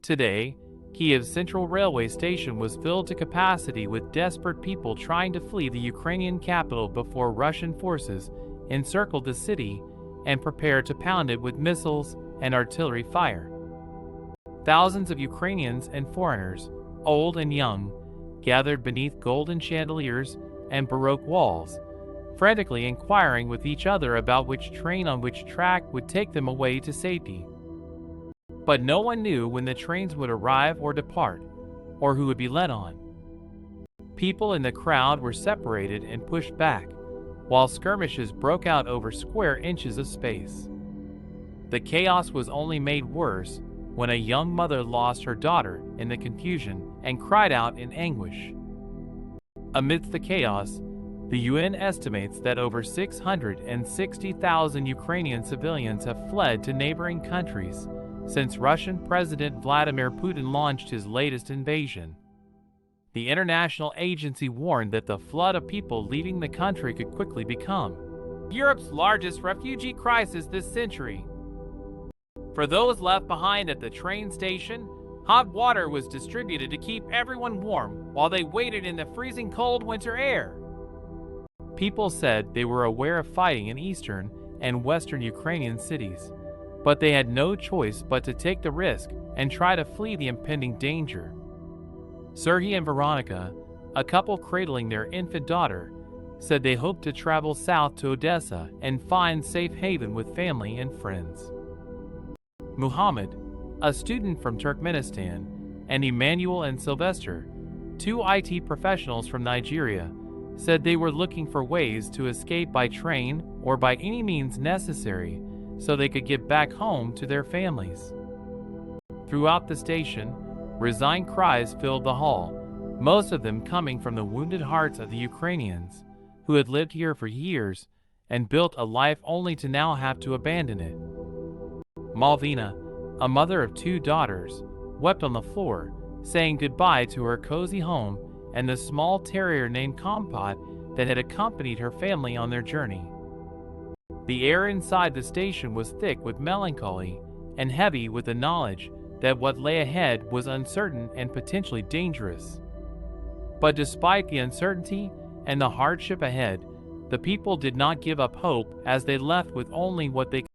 Today, Kyiv's central railway station was filled to capacity with desperate people trying to flee the Ukrainian capital before Russian forces encircled the city and prepared to pound it with missiles and artillery fire. Thousands of Ukrainians and foreigners, old and young, gathered beneath golden chandeliers and Baroque walls, frantically inquiring with each other about which train on which track would take them away to safety. But no one knew when the trains would arrive or depart, or who would be led on. People in the crowd were separated and pushed back, while skirmishes broke out over square inches of space. The chaos was only made worse when a young mother lost her daughter in the confusion and cried out in anguish. Amidst the chaos, the UN estimates that over 660,000 Ukrainian civilians have fled to neighboring countries since Russian President Vladimir Putin launched his latest invasion. The international agency warned that the flood of people leaving the country could quickly become Europe's largest refugee crisis this century. For those left behind at the train station, hot water was distributed to keep everyone warm while they waited in the freezing cold winter air. People said they were aware of fighting in eastern and western Ukrainian cities, but they had no choice but to take the risk and try to flee the impending danger. Sergei and Veronica, a couple cradling their infant daughter, said they hoped to travel south to Odessa and find safe haven with family and friends. Muhammad, a student from Turkmenistan, and Emmanuel and Sylvester, two IT professionals from Nigeria, said they were looking for ways to escape by train or by any means necessary so they could get back home to their families. Throughout the station, resigned cries filled the hall, most of them coming from the wounded hearts of the Ukrainians, who had lived here for years and built a life only to now have to abandon it. Malvina, a mother of two daughters, wept on the floor, saying goodbye to her cozy home and the small terrier named Kompot that had accompanied her family on their journey. The air inside the station was thick with melancholy and heavy with the knowledge that what lay ahead was uncertain and potentially dangerous. But despite the uncertainty and the hardship ahead, the people did not give up hope as they left with only what they